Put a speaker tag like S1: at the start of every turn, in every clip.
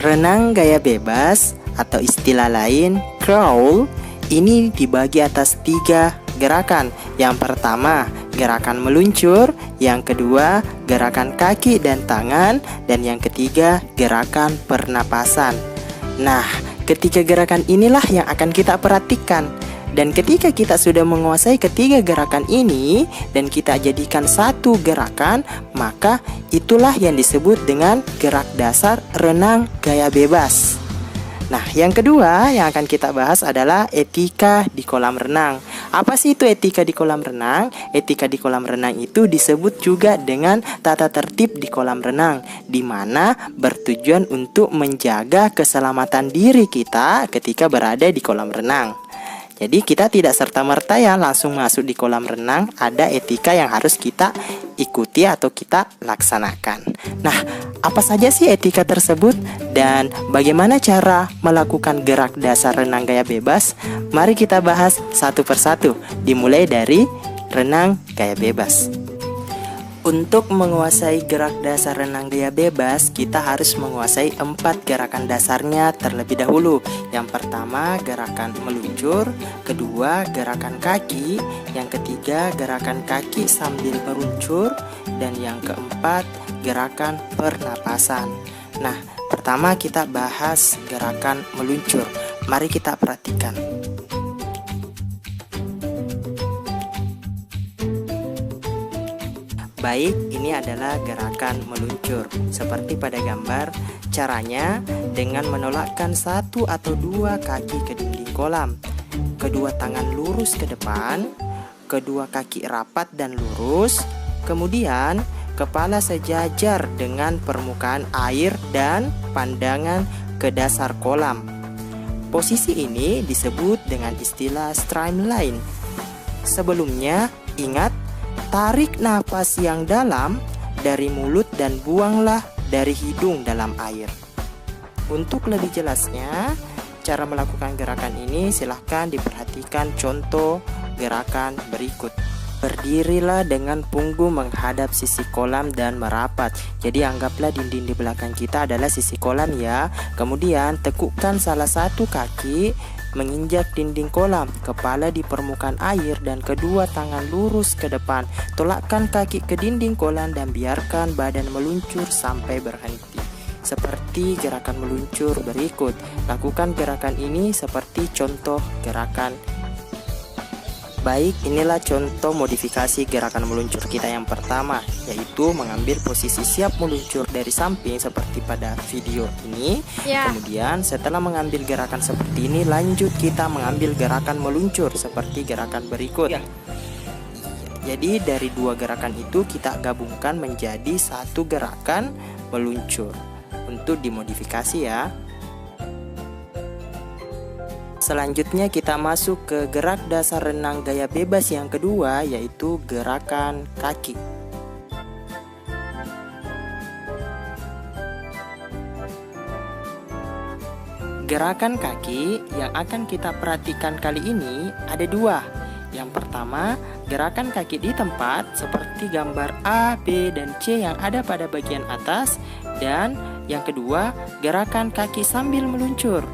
S1: Renang gaya bebas atau istilah lain crawl ini dibagi atas 3 gerakan. Yang pertama, gerakan meluncur, yang kedua, gerakan kaki dan tangan, dan yang ketiga, gerakan pernapasan. Nah, ketiga gerakan inilah yang akan kita perhatikan. Dan ketika kita sudah menguasai ketiga gerakan ini dan kita jadikan satu gerakan, maka itulah yang disebut dengan gerak dasar renang gaya bebas. Nah, yang kedua yang akan kita bahas adalah etika di kolam renang. Apa sih itu etika di kolam renang? Etika di kolam renang itu disebut juga dengan tata tertib di kolam renang, di mana bertujuan untuk menjaga keselamatan diri kita ketika berada di kolam renang. Jadi kita tidak serta-merta ya langsung masuk di kolam renang, ada etika yang harus kita ikuti atau kita laksanakan. Nah, apa saja sih etika tersebut dan bagaimana cara melakukan gerak dasar renang gaya bebas? Mari kita bahas satu persatu, dimulai dari renang gaya bebas. Untuk menguasai gerak dasar renang gaya bebas, kita harus menguasai 4 gerakan dasarnya terlebih dahulu. Yang pertama, gerakan meluncur, kedua, gerakan kaki, yang ketiga, gerakan kaki sambil meluncur, dan yang keempat, gerakan pernapasan. Nah, pertama kita bahas gerakan meluncur. Mari kita perhatikan. Baik, ini adalah gerakan meluncur. Seperti pada gambar, caranya dengan menolakkan 1 atau 2 kaki ke dinding kolam. Kedua tangan lurus ke depan, kedua kaki rapat dan lurus, kemudian kepala sejajar dengan permukaan air dan pandangan ke dasar kolam. Posisi ini disebut dengan istilah streamline. Sebelumnya, ingat, tarik nafas yang dalam dari mulut dan buanglah dari hidung dalam air. Untuk lebih jelasnya, cara melakukan gerakan ini silahkan diperhatikan contoh gerakan berikut. Berdirilah dengan punggung menghadap sisi kolam dan merapat. Jadi anggaplah dinding di belakang kita adalah sisi kolam ya. Kemudian tekukkan salah satu kaki menginjak dinding kolam, kepala di permukaan air dan kedua tangan lurus ke depan. Tolakkan kaki ke dinding kolam dan biarkan badan meluncur sampai berhenti. Seperti gerakan meluncur berikut. Lakukan gerakan ini seperti contoh gerakan. Baik, inilah contoh modifikasi gerakan meluncur kita yang pertama, yaitu mengambil posisi siap meluncur dari samping seperti pada video ini. Kemudian setelah mengambil gerakan seperti ini, lanjut kita mengambil gerakan meluncur seperti gerakan berikut. Jadi dari 2 gerakan itu kita gabungkan menjadi satu gerakan meluncur untuk dimodifikasi ya. Selanjutnya kita masuk ke gerak dasar renang gaya bebas yang kedua, yaitu gerakan kaki. Gerakan kaki yang akan kita perhatikan kali ini ada 2. Yang pertama, gerakan kaki di tempat seperti gambar A, B, dan C yang ada pada bagian atas. Dan yang kedua, gerakan kaki sambil meluncur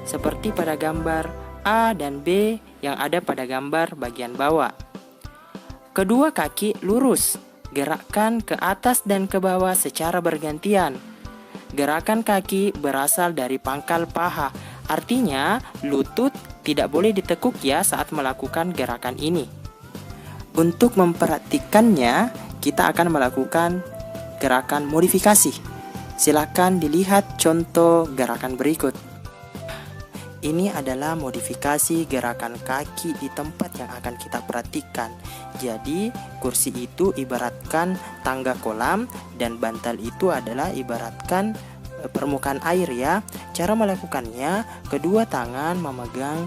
S1: seperti pada gambar A dan B yang ada pada gambar bagian bawah. Kedua kaki lurus, gerakkan ke atas dan ke bawah secara bergantian. Gerakan kaki berasal dari pangkal paha, artinya lutut tidak boleh ditekuk ya saat melakukan gerakan ini. Untuk memperhatikannya, kita akan melakukan gerakan modifikasi. Silakan dilihat contoh gerakan berikut. Ini adalah modifikasi gerakan kaki di tempat yang akan kita perhatikan. Jadi, kursi itu ibaratkan tangga kolam dan bantal itu adalah ibaratkan permukaan air ya. Cara melakukannya, kedua tangan memegang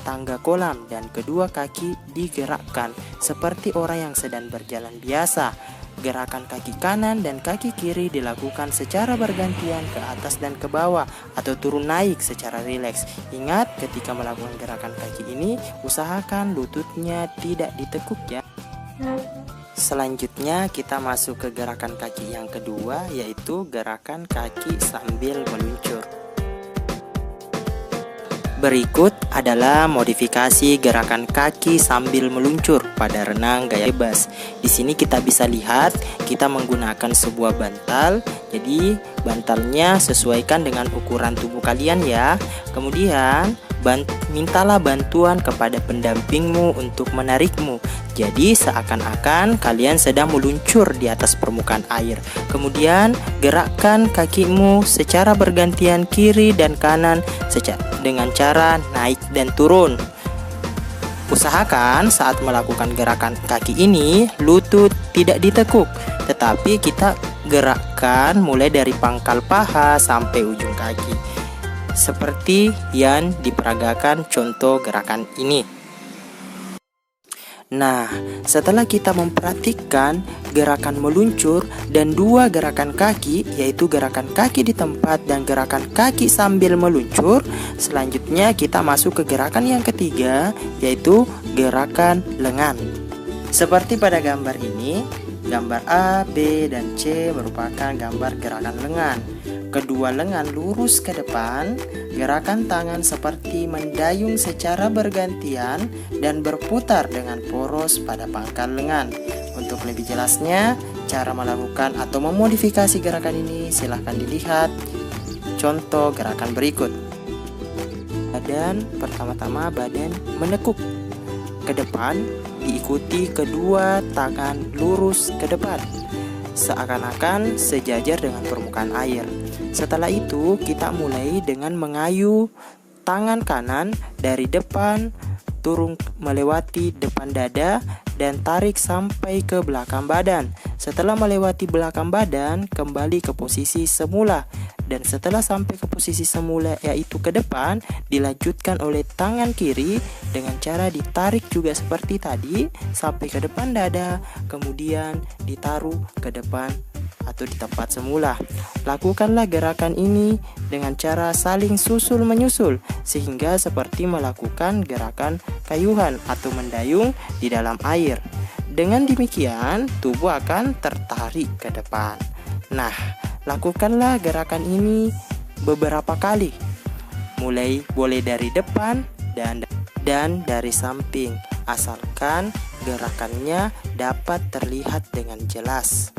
S1: tangga kolam dan kedua kaki digerakkan seperti orang yang sedang berjalan biasa. Gerakan kaki kanan dan kaki kiri dilakukan secara bergantian ke atas dan ke bawah atau turun naik secara rileks. Ingat, ketika melakukan gerakan kaki ini, usahakan lututnya tidak ditekuk ya. Selanjutnya kita masuk ke gerakan kaki yang kedua, yaitu gerakan kaki sambil meluncur. Berikut adalah modifikasi gerakan kaki sambil meluncur pada renang gaya bebas. Di sini kita bisa lihat kita menggunakan sebuah bantal. Jadi bantalnya sesuaikan dengan ukuran tubuh kalian ya. Kemudian mintalah bantuan kepada pendampingmu untuk menarikmu. Jadi seakan-akan kalian sedang meluncur di atas permukaan air. Kemudian gerakkan kakimu secara bergantian kiri dan kanan dengan cara naik dan turun. Usahakan saat melakukan gerakan kaki ini lutut tidak ditekuk, tetapi kita gerakkan mulai dari pangkal paha sampai ujung kaki, seperti yang diperagakan contoh gerakan ini. Nah, setelah kita memperhatikan gerakan meluncur dan dua gerakan kaki, yaitu gerakan kaki di tempat dan gerakan kaki sambil meluncur, selanjutnya kita masuk ke gerakan yang ketiga, yaitu gerakan lengan. Seperti pada gambar ini, gambar A, B, dan C merupakan gambar gerakan lengan. Kedua lengan lurus ke depan, gerakan tangan seperti mendayung secara bergantian dan berputar dengan poros pada pangkal lengan. Untuk lebih jelasnya, cara melakukan atau memodifikasi gerakan ini silahkan dilihat contoh gerakan berikut. Pertama-tama badan menekuk ke depan, diikuti kedua tangan lurus ke depan, seakan-akan sejajar dengan permukaan air. Setelah itu, kita mulai dengan mengayuh tangan kanan dari depan turun melewati depan dada dan tarik sampai ke belakang badan. Setelah melewati belakang badan, kembali ke posisi semula. Dan setelah sampai ke posisi semula, yaitu ke depan, dilanjutkan oleh tangan kiri dengan cara ditarik juga seperti tadi sampai ke depan dada, kemudian ditaruh ke depan atau di tempat semula. Lakukanlah gerakan ini dengan cara saling susul menyusul, sehingga seperti melakukan gerakan kayuhan atau mendayung di dalam air. Dengan demikian, tubuh akan tertarik ke depan. Nah, lakukanlah gerakan ini beberapa kali. Boleh dari depan dan dari samping, asalkan gerakannya dapat terlihat dengan jelas.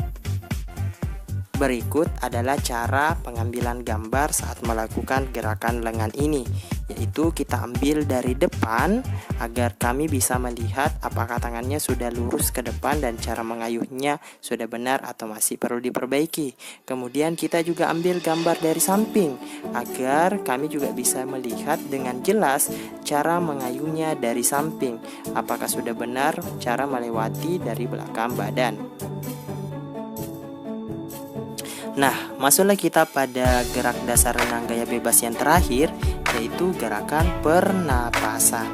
S1: Berikut adalah cara pengambilan gambar saat melakukan gerakan lengan ini, yaitu kita ambil dari depan agar kami bisa melihat apakah tangannya sudah lurus ke depan dan cara mengayuhnya sudah benar atau masih perlu diperbaiki. Kemudian kita juga ambil gambar dari samping agar kami juga bisa melihat dengan jelas cara mengayuhnya dari samping, apakah sudah benar cara melewati dari belakang badan. Nah, masuklah kita pada gerak dasar renang gaya bebas yang terakhir, yaitu gerakan pernapasan.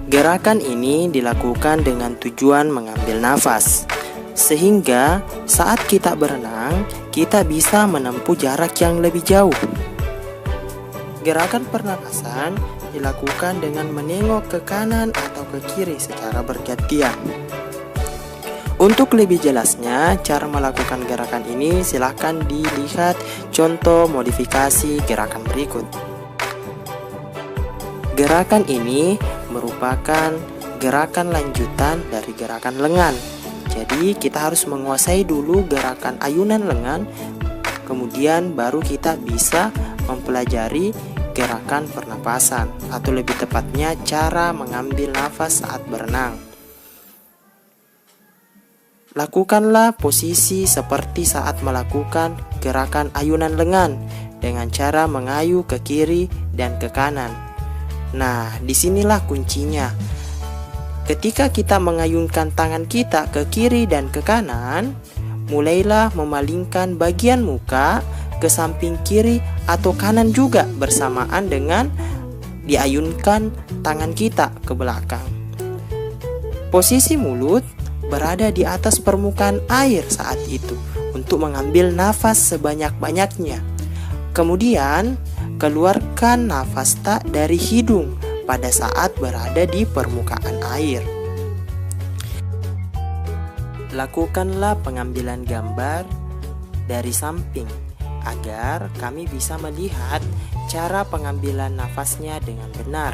S1: Gerakan ini dilakukan dengan tujuan mengambil nafas, sehingga saat kita berenang, kita bisa menempuh jarak yang lebih jauh. Gerakan pernapasan dilakukan dengan menengok ke kanan atau ke kiri secara bergantian. Untuk lebih jelasnya, cara melakukan gerakan ini silahkan dilihat contoh modifikasi gerakan berikut. Gerakan ini merupakan gerakan lanjutan dari gerakan lengan. Jadi kita harus menguasai dulu gerakan ayunan lengan, kemudian baru kita bisa mempelajari gerakan pernapasan, atau lebih tepatnya cara mengambil nafas saat berenang. Lakukanlah posisi seperti saat melakukan gerakan ayunan lengan dengan cara mengayuh ke kiri dan ke kanan. Nah, disinilah kuncinya. Ketika kita mengayunkan tangan kita ke kiri dan ke kanan, mulailah memalingkan bagian muka ke samping kiri atau kanan juga bersamaan dengan diayunkan tangan kita ke belakang. Posisi mulut berada di atas permukaan air saat itu untuk mengambil nafas sebanyak-banyaknya. Kemudian keluarkan nafas tak dari hidung pada saat berada di permukaan air. Lakukanlah pengambilan gambar dari samping agar kami bisa melihat cara pengambilan nafasnya dengan benar.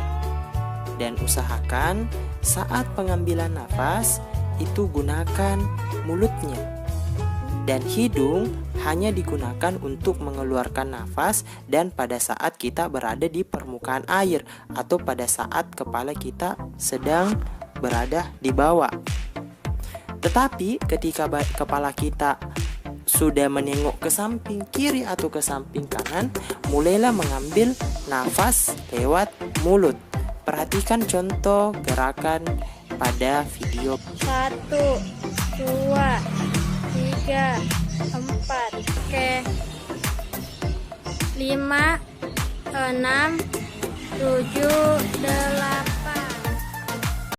S1: Dan usahakan saat pengambilan nafas itu gunakan mulutnya. Dan hidung hanya digunakan untuk mengeluarkan nafas dan pada saat kita berada di permukaan air atau pada saat kepala kita sedang berada di bawah. Tetapi ketika kepala kita sudah menengok ke samping kiri atau ke samping kanan, mulailah mengambil nafas lewat mulut. Perhatikan contoh gerakan pada video.
S2: 1, 2, 3, 4, oke. 5, 6, 7, 8.